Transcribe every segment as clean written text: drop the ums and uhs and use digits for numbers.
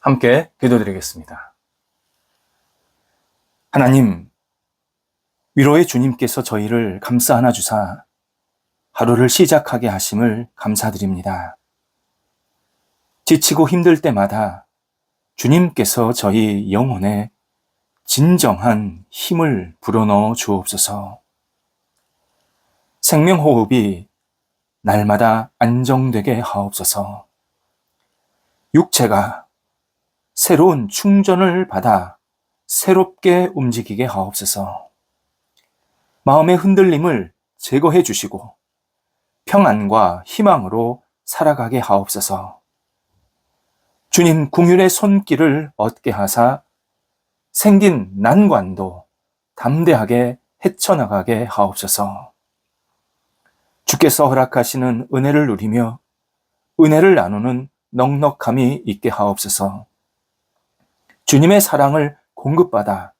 함께 기도드리겠습니다. 하나님, 위로의 주님께서 저희를 감싸 안아주사 하루를 시작하게 하심을 감사드립니다. 지치고 힘들 때마다 주님께서 저희 영혼에 진정한 힘을 불어넣어 주옵소서. 생명호흡이 날마다 안정되게 하옵소서. 육체가 새로운 충전을 받아 새롭게 움직이게 하옵소서. 마음의 흔들림을 제거해 주시고 평안과 희망으로 살아가게 하옵소서. 주님 긍휼의 손길을 얻게 하사 생긴 난관도 담대하게 헤쳐나가게 하옵소서. 주께서 허락하시는 은혜를 누리며 은혜를 나누는 넉넉함이 있게 하옵소서. 주님의 사랑을 공급받아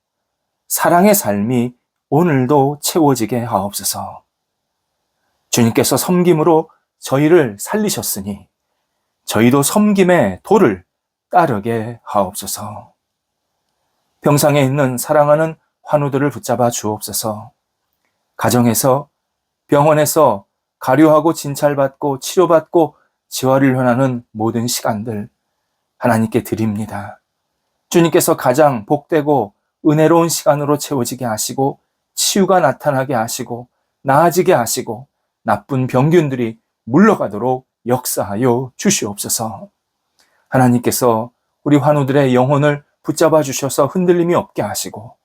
사랑의 삶이 오늘도 채워지게 하옵소서. 주님께서 섬김으로 저희를 살리셨으니 저희도 섬김의 도를 따르게 하옵소서. 병상에 있는 사랑하는 환우들을 붙잡아 주옵소서. 가정에서, 병원에서 가료하고 진찰받고 치료받고 재활을 원하는 모든 시간들 하나님께 드립니다. 주님께서 가장 복되고 은혜로운 시간으로 채워지게 하시고 치유가 나타나게 하시고 나아지게 하시고 나쁜 병균들이 물러가도록 역사하여 주시옵소서. 하나님께서 우리 환우들의 영혼을 붙잡아 주셔서 흔들림이 없게 하시고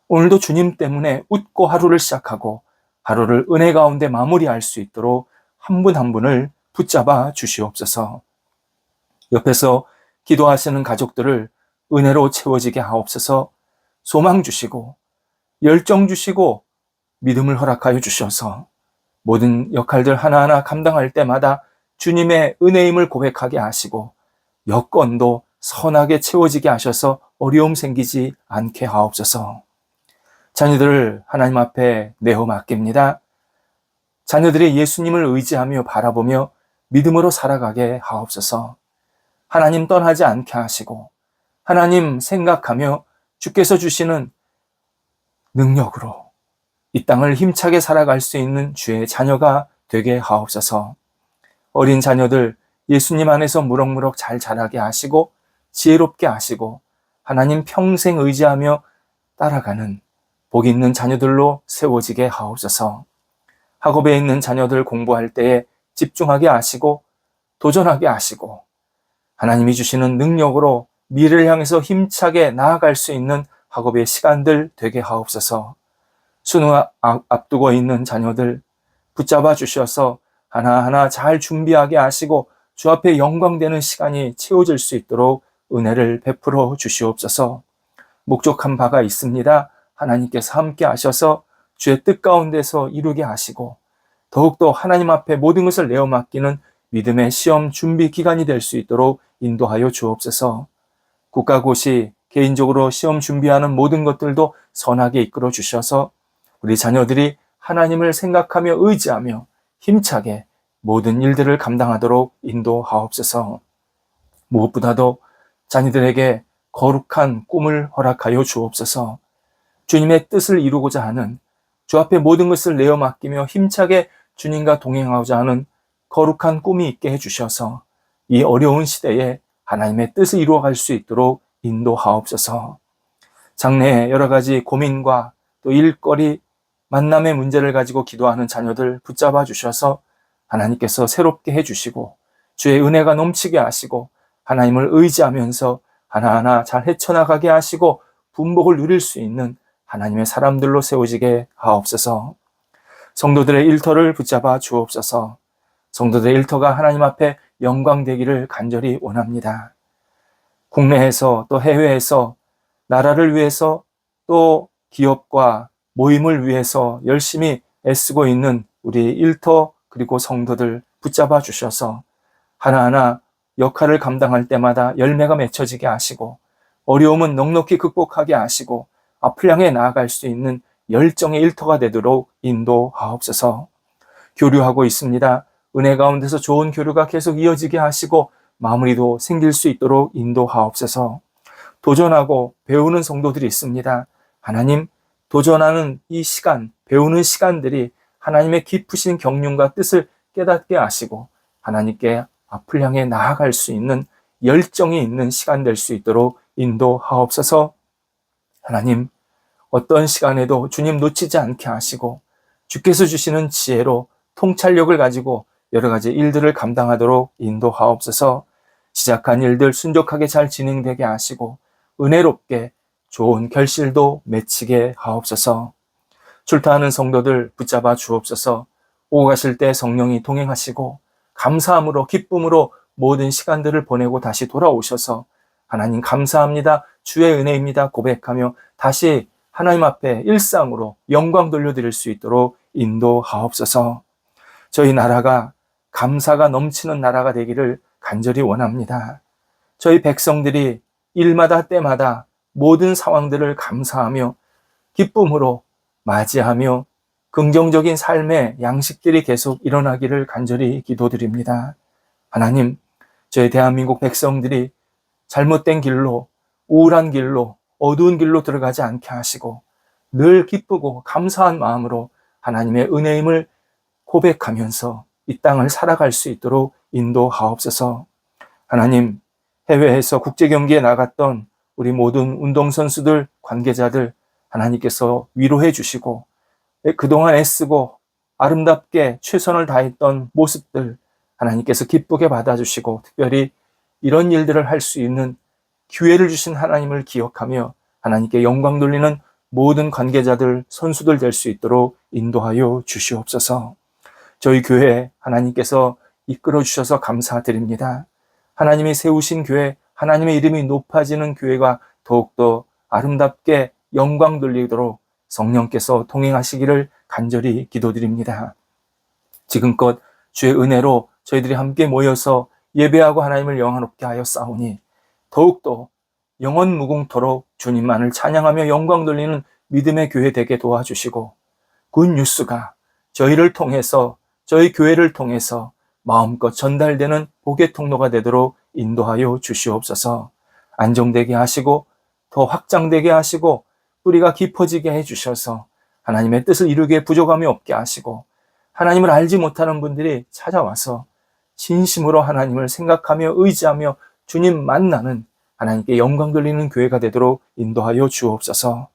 오늘도 주님 때문에 웃고 하루를 시작하고 하루를 은혜 가운데 마무리할 수 있도록 한 분 한 분을 붙잡아 주시옵소서. 옆에서 기도하시는 가족들을 은혜로 채워지게 하옵소서. 소망 주시고 열정 주시고 믿음을 허락하여 주셔서 모든 역할들 하나하나 감당할 때마다 주님의 은혜임을 고백하게 하시고 여건도 선하게 채워지게 하셔서 어려움 생기지 않게 하옵소서. 자녀들을 하나님 앞에 내어 맡깁니다. 자녀들이 예수님을 의지하며 바라보며 믿음으로 살아가게 하옵소서. 하나님 떠나지 않게 하시고 하나님 생각하며 주께서 주시는 능력으로 이 땅을 힘차게 살아갈 수 있는 주의 자녀가 되게 하옵소서. 어린 자녀들 예수님 안에서 무럭무럭 잘 자라게 하시고 지혜롭게 하시고 하나님 평생 의지하며 따라가는 복 있는 자녀들로 세워지게 하옵소서. 학업에 있는 자녀들 공부할 때에 집중하게 하시고 도전하게 하시고 하나님이 주시는 능력으로 미래를 향해서 힘차게 나아갈 수 있는 학업의 시간들 되게 하옵소서. 수능 앞두고 있는 자녀들 붙잡아 주셔서 하나하나 잘 준비하게 하시고 주 앞에 영광되는 시간이 채워질 수 있도록 은혜를 베풀어 주시옵소서. 목적한 바가 있습니다. 하나님께서 함께 하셔서 주의 뜻 가운데서 이루게 하시고 더욱더 하나님 앞에 모든 것을 내어 맡기는 믿음의 시험 준비 기간이 될 수 있도록 인도하여 주옵소서. 국가고시 개인적으로 시험 준비하는 모든 것들도 선하게 이끌어 주셔서 우리 자녀들이 하나님을 생각하며 의지하며 힘차게 모든 일들을 감당하도록 인도하옵소서. 무엇보다도 자녀들에게 거룩한 꿈을 허락하여 주옵소서. 주님의 뜻을 이루고자 하는 주 앞에 모든 것을 내어 맡기며 힘차게 주님과 동행하고자 하는 거룩한 꿈이 있게 해주셔서 이 어려운 시대에 하나님의 뜻을 이루어갈 수 있도록 인도하옵소서. 장래에 여러 가지 고민과 또 일거리, 만남의 문제를 가지고 기도하는 자녀들 붙잡아 주셔서 하나님께서 새롭게 해주시고 주의 은혜가 넘치게 하시고 하나님을 의지하면서 하나하나 잘 헤쳐나가게 하시고 분복을 누릴 수 있는 하나님의 사람들로 세워지게 하옵소서. 성도들의 일터를 붙잡아 주옵소서. 성도들의 일터가 하나님 앞에 영광되기를 간절히 원합니다. 국내에서 또 해외에서 나라를 위해서 또 기업과 모임을 위해서 열심히 애쓰고 있는 우리 일터 그리고 성도들 붙잡아 주셔서 하나하나 역할을 감당할 때마다 열매가 맺혀지게 하시고 어려움은 넉넉히 극복하게 하시고 앞을 향해 나아갈 수 있는 열정의 일터가 되도록 인도하옵소서. 교류하고 있습니다. 은혜 가운데서 좋은 교류가 계속 이어지게 하시고 마무리도 생길 수 있도록 인도하옵소서. 도전하고 배우는 성도들이 있습니다. 하나님, 도전하는 이 시간, 배우는 시간들이 하나님의 깊으신 경륜과 뜻을 깨닫게 하시고 하나님께 앞을 향해 나아갈 수 있는 열정이 있는 시간 될 수 있도록 인도하옵소서. 하나님, 어떤 시간에도 주님 놓치지 않게 하시고 주께서 주시는 지혜로 통찰력을 가지고 여러 가지 일들을 감당하도록 인도하옵소서. 시작한 일들 순적하게 잘 진행되게 하시고 은혜롭게 좋은 결실도 맺히게 하옵소서. 출타하는 성도들 붙잡아 주옵소서. 오고 가실 때 성령이 동행하시고 감사함으로 기쁨으로 모든 시간들을 보내고 다시 돌아오셔서 하나님 감사합니다, 주의 은혜입니다 고백하며 다시 하나님 앞에 일상으로 영광 돌려드릴 수 있도록 인도하옵소서. 저희 나라가 감사가 넘치는 나라가 되기를 간절히 원합니다. 저희 백성들이 일마다 때마다 모든 상황들을 감사하며 기쁨으로 맞이하며 긍정적인 삶의 양식들이 계속 일어나기를 간절히 기도드립니다. 하나님, 저희 대한민국 백성들이 잘못된 길로, 우울한 길로, 어두운 길로 들어가지 않게 하시고 늘 기쁘고 감사한 마음으로 하나님의 은혜임을 고백하면서 이 땅을 살아갈 수 있도록 인도하옵소서. 하나님, 해외에서 국제경기에 나갔던 우리 모든 운동선수들, 관계자들 하나님께서 위로해 주시고 그동안 애쓰고 아름답게 최선을 다했던 모습들 하나님께서 기쁘게 받아주시고 특별히 이런 일들을 할 수 있는 기회를 주신 하나님을 기억하며 하나님께 영광 돌리는 모든 관계자들, 선수들 될 수 있도록 인도하여 주시옵소서. 저희 교회 하나님께서 이끌어 주셔서 감사드립니다. 하나님이 세우신 교회, 하나님의 이름이 높아지는 교회가 더욱더 아름답게 영광 돌리도록 성령께서 동행하시기를 간절히 기도드립니다. 지금껏 주의 은혜로 저희들이 함께 모여서 예배하고 하나님을 영화롭게 하여 싸우니 더욱더 영원 무궁토록 주님만을 찬양하며 영광 돌리는 믿음의 교회 되게 도와주시고 굿뉴스가 저희를 통해서 저희 교회를 통해서 마음껏 전달되는 복의 통로가 되도록 인도하여 주시옵소서. 안정되게 하시고 더 확장되게 하시고 뿌리가 깊어지게 해주셔서 하나님의 뜻을 이루기에 부족함이 없게 하시고 하나님을 알지 못하는 분들이 찾아와서 진심으로 하나님을 생각하며 의지하며 주님 만나는 하나님께 영광 돌리는 교회가 되도록 인도하여 주옵소서.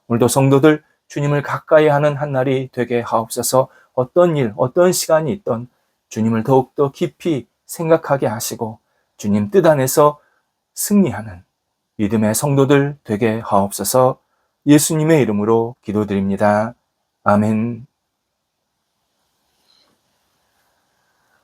오늘도 성도들 주님을 가까이 하는 한 날이 되게 하옵소서. 어떤 일, 어떤 시간이 있던 주님을 더욱더 깊이 생각하게 하시고 주님 뜻 안에서 승리하는 믿음의 성도들 되게 하옵소서. 예수님의 이름으로 기도드립니다. 아멘.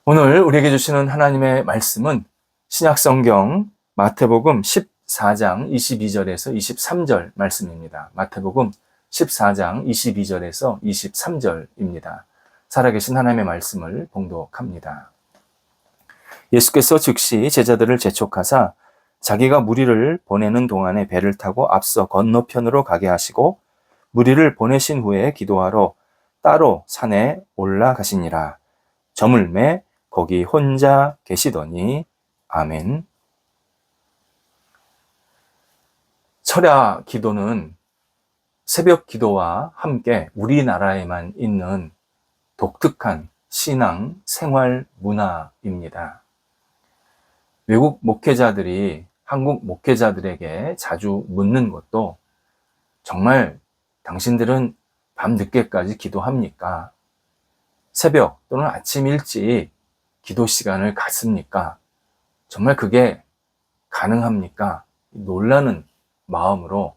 오늘 우리에게 주시는 하나님의 말씀은 신약성경 마태복음 14장 22절에서 23절 말씀입니다. 마태복음 14장 22절에서 23절입니다. 살아계신 하나님의 말씀을 봉독합니다. 예수께서 즉시 제자들을 재촉하사 자기가 무리를 보내는 동안에 배를 타고 앞서 건너편으로 가게 하시고 무리를 보내신 후에 기도하러 따로 산에 올라가시니라. 저물매 거기 혼자 계시더니 아멘. 철야 기도는 새벽 기도와 함께 우리나라에만 있는 독특한 신앙 생활 문화입니다. 외국 목회자들이 한국 목회자들에게 자주 묻는 것도 정말 당신들은 밤늦게까지 기도합니까? 새벽 또는 아침 일찍 기도 시간을 갖습니까? 정말 그게 가능합니까? 놀라는 마음으로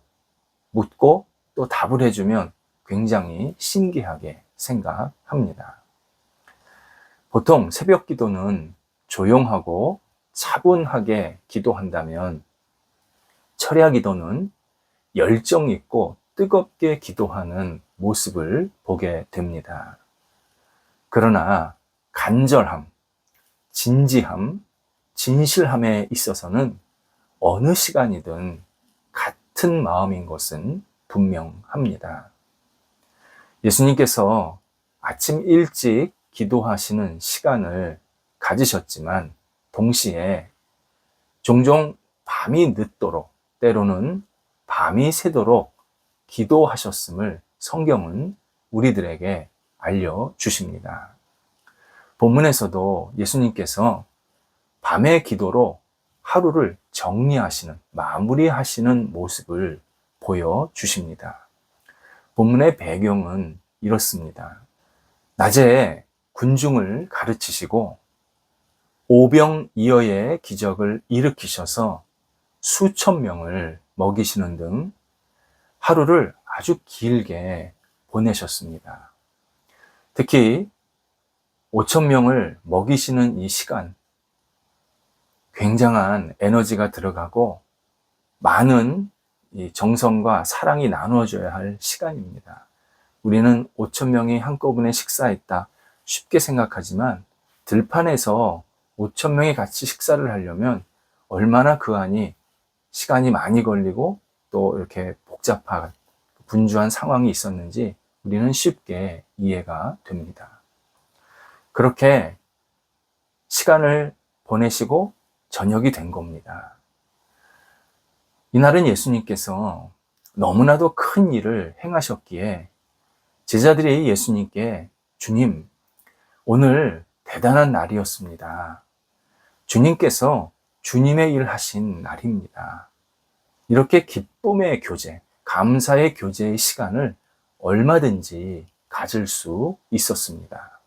묻고 또 답을 해주면 굉장히 신기하게 생각합니다. 보통 새벽 기도는 조용하고 차분하게 기도한다면 철야 기도는 열정 있고 뜨겁게 기도하는 모습을 보게 됩니다. 그러나 간절함, 진지함, 진실함에 있어서는 어느 시간이든 같은 마음인 것은 분명합니다. 예수님께서 아침 일찍 기도하시는 시간을 가지셨지만 동시에 종종 밤이 늦도록, 때로는 밤이 새도록 기도하셨음을 성경은 우리들에게 알려주십니다. 본문에서도 예수님께서 밤의 기도로 하루를 정리하시는, 마무리하시는 모습을 보여주십니다. 본문의 배경은 이렇습니다. 낮에 군중을 가르치시고 오병이어의 기적을 일으키셔서 수천 명을 먹이시는 등 하루를 아주 길게 보내셨습니다. 특히 5천 명을 먹이시는 이 시간, 굉장한 에너지가 들어가고 많은 정성과 사랑이 나누어져야 할 시간입니다. 우리는 5천 명이 한꺼번에 식사했다 쉽게 생각하지만 들판에서 5천 명이 같이 식사를 하려면 얼마나 그 안이 시간이 많이 걸리고 또 이렇게 복잡한 분주한 상황이 있었는지 우리는 쉽게 이해가 됩니다. 그렇게 시간을 보내시고 저녁이 된 겁니다. 이날은 예수님께서 너무나도 큰 일을 행하셨기에 제자들이 예수님께 주님, 오늘 대단한 날이었습니다. 주님께서 주님의 일 하신 날입니다. 이렇게 기쁨의 교제, 감사의 교제의 시간을 얼마든지 가질 수 있었습니다.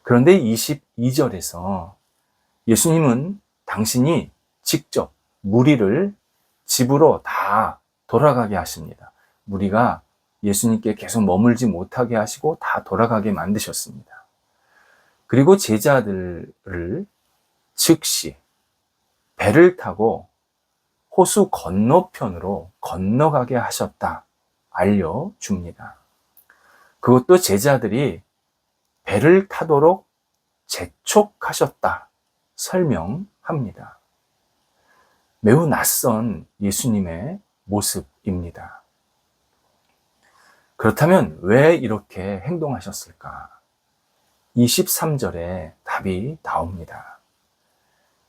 그런데 22절에서 예수님은 당신이 직접 무리를 집으로 다 돌아가게 하십니다. 무리가 예수님께 계속 머물지 못하게 하시고 다 돌아가게 만드셨습니다. 그리고 제자들을 즉시 배를 타고 호수 건너편으로 건너가게 하셨다 알려줍니다. 그것도 제자들이 배를 타도록 재촉하셨다 설명합니다. 매우 낯선 예수님의 모습입니다. 그렇다면 왜 이렇게 행동하셨을까? 23절에 답이 나옵니다.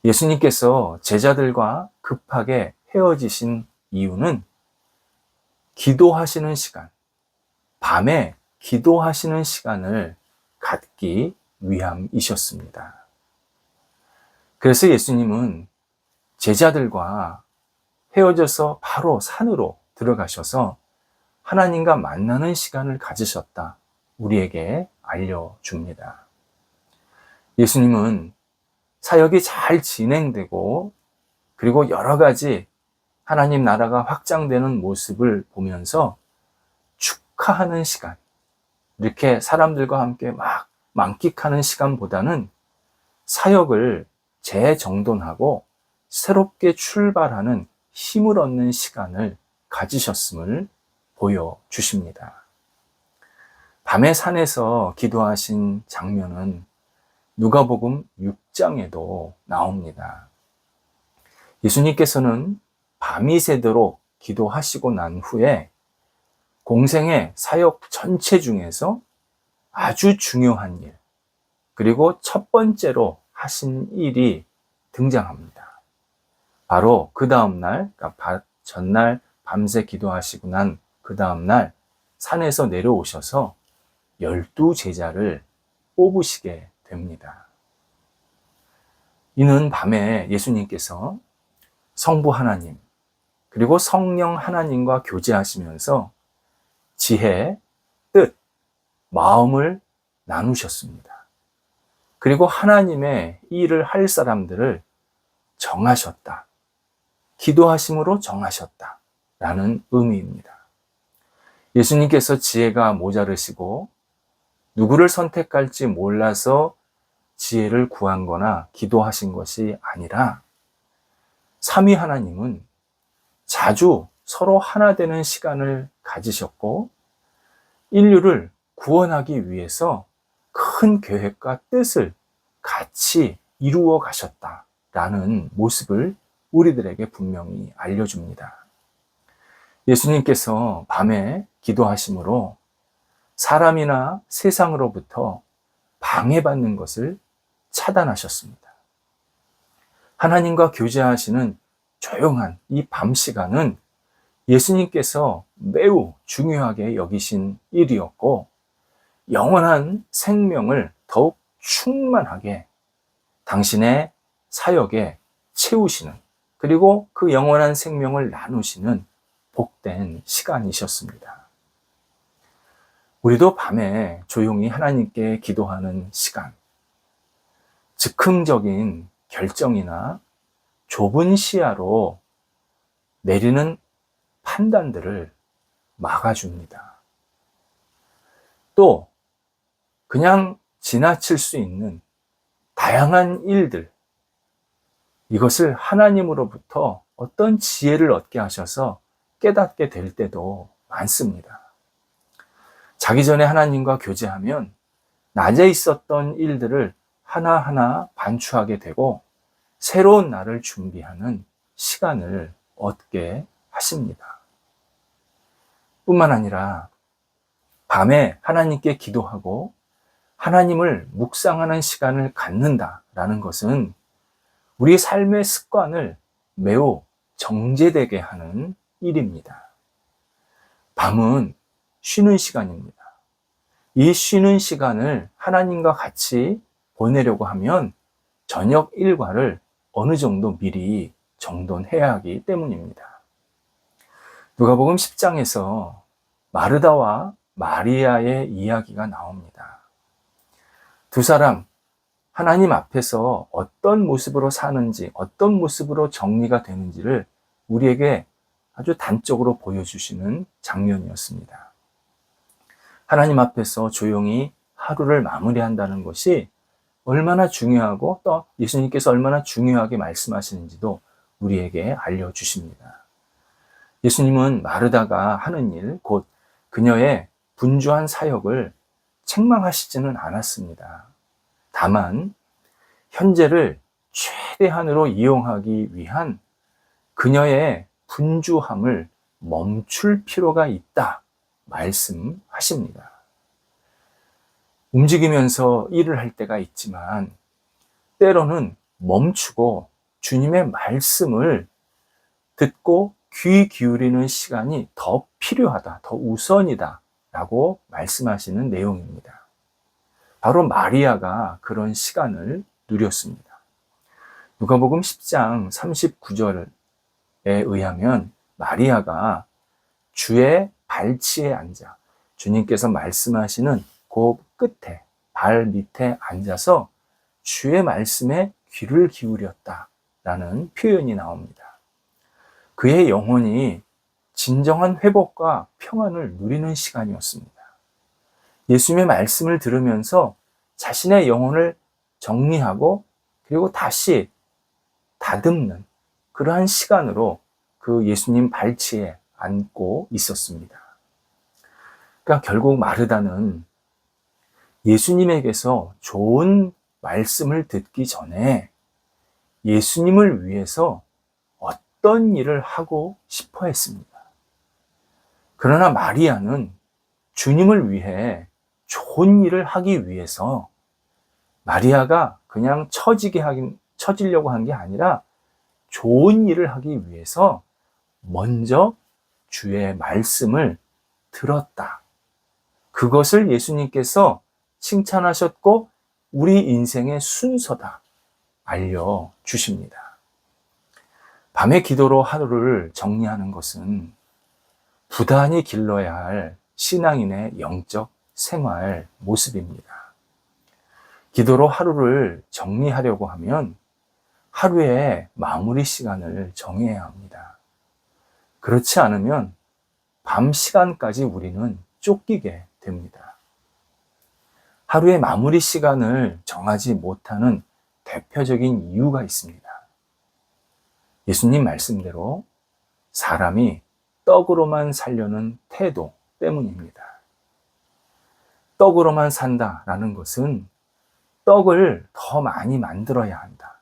예수님께서 제자들과 급하게 헤어지신 이유는 기도하시는 시간, 밤에 기도하시는 시간을 갖기 위함이셨습니다. 그래서 예수님은 제자들과 헤어져서 바로 산으로 들어가셔서 하나님과 만나는 시간을 가지셨다. 우리에게 알려줍니다. 예수님은 사역이 잘 진행되고 그리고 여러 가지 하나님 나라가 확장되는 모습을 보면서 축하하는 시간, 이렇게 사람들과 함께 막 만끽하는 시간보다는 사역을 재정돈하고 새롭게 출발하는 힘을 얻는 시간을 가지셨음을 보여주십니다. 밤에 산에서 기도하신 장면은 누가복음 6장에도 나옵니다. 예수님께서는 밤이 새도록 기도하시고 난 후에 공생의 사역 전체 중에서 아주 중요한 일, 그리고 첫 번째로 하신 일이 등장합니다. 바로 그 다음날, 그러니까 전날 밤새 기도하시고 난 그 다음날 산에서 내려오셔서 12제자를 뽑으시게 됩니다. 이는 밤에 예수님께서 성부 하나님, 그리고 성령 하나님과 교제하시면서 지혜, 뜻, 마음을 나누셨습니다. 그리고 하나님의 일을 할 사람들을 정하셨다. 기도하심으로 정하셨다. 라는 의미입니다. 예수님께서 지혜가 모자르시고 누구를 선택할지 몰라서 지혜를 구한 거나 기도하신 것이 아니라 삼위 하나님은 자주 서로 하나 되는 시간을 가지셨고 인류를 구원하기 위해서 큰 계획과 뜻을 같이 이루어 가셨다라는 모습을 우리들에게 분명히 알려줍니다. 예수님께서 밤에 기도하심으로 사람이나 세상으로부터 방해받는 것을 차단하셨습니다. 하나님과 교제하시는 조용한 이 밤 시간은 예수님께서 매우 중요하게 여기신 일이었고, 영원한 생명을 더욱 충만하게 당신의 사역에 채우시는, 그리고 그 영원한 생명을 나누시는 복된 시간이셨습니다. 우리도 밤에 조용히 하나님께 기도하는 시간, 즉흥적인 결정이나 좁은 시야로 내리는 판단들을 막아줍니다. 또 그냥 지나칠 수 있는 다양한 일들, 이것을 하나님으로부터 어떤 지혜를 얻게 하셔서 깨닫게 될 때도 많습니다. 자기 전에 하나님과 교제하면 낮에 있었던 일들을 하나하나 반추하게 되고 새로운 날을 준비하는 시간을 얻게 하십니다. 뿐만 아니라 밤에 하나님께 기도하고 하나님을 묵상하는 시간을 갖는다라는 것은 우리 삶의 습관을 매우 정제되게 하는 일입니다. 밤은 쉬는 시간입니다. 이 쉬는 시간을 하나님과 같이 보내려고 하면 저녁 일과를 어느 정도 미리 정돈해야 하기 때문입니다. 누가복음 10장에서 마르다와 마리아의 이야기가 나옵니다. 두 사람, 하나님 앞에서 어떤 모습으로 사는지, 어떤 모습으로 정리가 되는지를 우리에게 아주 단적으로 보여주시는 장면이었습니다. 하나님 앞에서 조용히 하루를 마무리한다는 것이 얼마나 중요하고 또 예수님께서 얼마나 중요하게 말씀하시는지도 우리에게 알려주십니다. 예수님은 마르다가 하는 일, 곧 그녀의 분주한 사역을 책망하시지는 않았습니다. 다만 현재를 최대한으로 이용하기 위한 그녀의 분주함을 멈출 필요가 있다 말씀하십니다. 움직이면서 일을 할 때가 있지만 때로는 멈추고 주님의 말씀을 듣고 귀 기울이는 시간이 더 필요하다, 더 우선이다 라고 말씀하시는 내용입니다. 바로 마리아가 그런 시간을 누렸습니다. 누가복음 10장 39절에 의하면 마리아가 주의 발치에 앉아 주님께서 말씀하시는 그 끝에, 발 밑에 앉아서 주의 말씀에 귀를 기울였다라는 표현이 나옵니다. 그의 영혼이 진정한 회복과 평안을 누리는 시간이었습니다. 예수님의 말씀을 들으면서 자신의 영혼을 정리하고 그리고 다시 다듬는 그러한 시간으로 그 예수님 발치에 앉고 있었습니다. 그러니까 결국 마르다는 예수님에게서 좋은 말씀을 듣기 전에 예수님을 위해서 어떤 일을 하고 싶어 했습니다. 그러나 마리아는 주님을 위해 좋은 일을 하기 위해서 마리아가 그냥 처지려고 한 게 아니라 좋은 일을 하기 위해서 먼저 주의 말씀을 들었다. 그것을 예수님께서 칭찬하셨고 우리 인생의 순서다 알려주십니다. 밤의 기도로 하루를 정리하는 것은 부단히 길러야 할 신앙인의 영적 생활 모습입니다. 기도로 하루를 정리하려고 하면 하루의 마무리 시간을 정해야 합니다. 그렇지 않으면 밤 시간까지 우리는 쫓기게 됩니다. 하루의 마무리 시간을 정하지 못하는 대표적인 이유가 있습니다. 예수님 말씀대로 사람이 떡으로만 살려는 태도 때문입니다. 떡으로만 산다라는 것은 떡을 더 많이 만들어야 한다.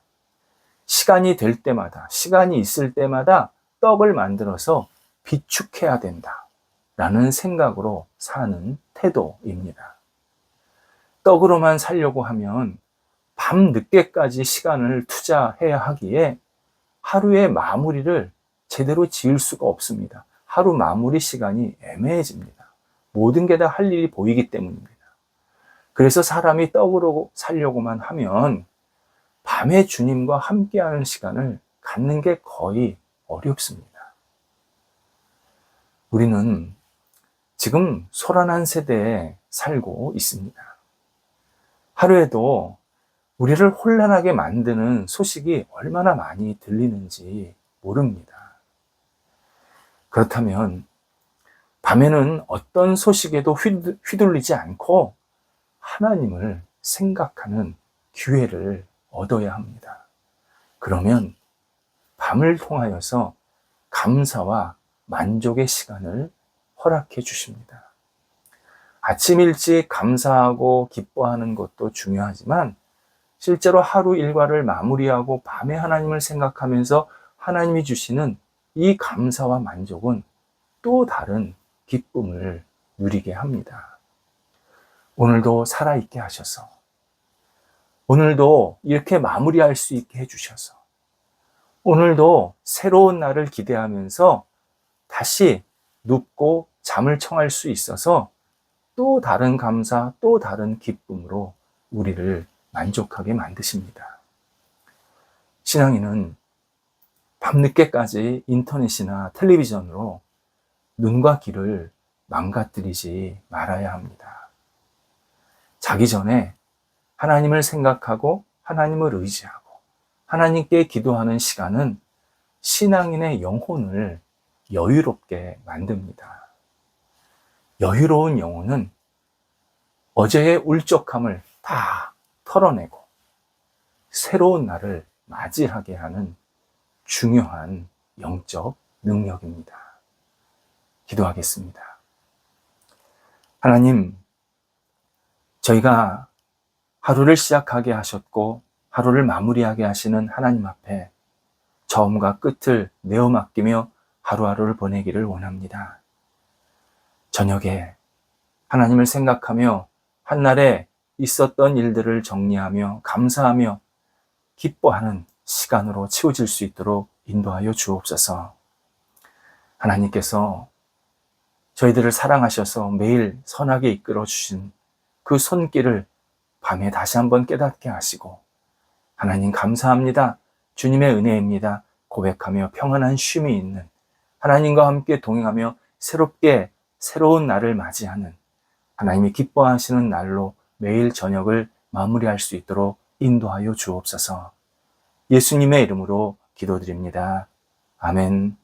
시간이 될 때마다, 시간이 있을 때마다 떡을 만들어서 비축해야 된다. 라는 생각으로 사는 태도입니다. 떡으로만 살려고 하면 밤 늦게까지 시간을 투자해야 하기에 하루의 마무리를 제대로 지을 수가 없습니다. 하루 마무리 시간이 애매해집니다. 모든 게 다 할 일이 보이기 때문입니다. 그래서 사람이 떡으로 살려고만 하면 밤에 주님과 함께하는 시간을 갖는 게 거의 어렵습니다. 우리는 지금 소란한 세대에 살고 있습니다. 하루에도 우리를 혼란하게 만드는 소식이 얼마나 많이 들리는지 모릅니다. 그렇다면 밤에는 어떤 소식에도 휘둘리지 않고 하나님을 생각하는 기회를 얻어야 합니다. 그러면 밤을 통하여서 감사와 만족의 시간을 허락해 주십니다. 아침 일찍 감사하고 기뻐하는 것도 중요하지만 실제로 하루 일과를 마무리하고 밤에 하나님을 생각하면서 하나님이 주시는 이 감사와 만족은 또 다른 기쁨을 누리게 합니다. 오늘도 살아있게 하셔서, 오늘도 이렇게 마무리할 수 있게 해주셔서, 오늘도 새로운 날을 기대하면서 다시 눕고 잠을 청할 수 있어서 또 다른 감사, 또 다른 기쁨으로 우리를 만족하게 만드십니다. 신앙인은 밤늦게까지 인터넷이나 텔레비전으로 눈과 귀를 망가뜨리지 말아야 합니다. 자기 전에 하나님을 생각하고 하나님을 의지하고 하나님께 기도하는 시간은 신앙인의 영혼을 여유롭게 만듭니다. 여유로운 영혼은 어제의 울적함을 다 털어내고 새로운 날을 맞이하게 하는 중요한 영적 능력입니다. 기도하겠습니다. 하나님, 저희가 하루를 시작하게 하셨고 하루를 마무리하게 하시는 하나님 앞에 처음과 끝을 내어 맡기며 하루하루를 보내기를 원합니다. 저녁에 하나님을 생각하며 한날에 있었던 일들을 정리하며 감사하며 기뻐하는 시간으로 채워질 수 있도록 인도하여 주옵소서. 하나님께서 저희들을 사랑하셔서 매일 선하게 이끌어 주신 그 손길을 밤에 다시 한번 깨닫게 하시고 하나님 감사합니다. 주님의 은혜입니다. 고백하며 평안한 쉼이 있는 하나님과 함께 동행하며 새롭게 새로운 날을 맞이하는 하나님이 기뻐하시는 날로 매일 저녁을 마무리할 수 있도록 인도하여 주옵소서. 예수님의 이름으로 기도드립니다. 아멘.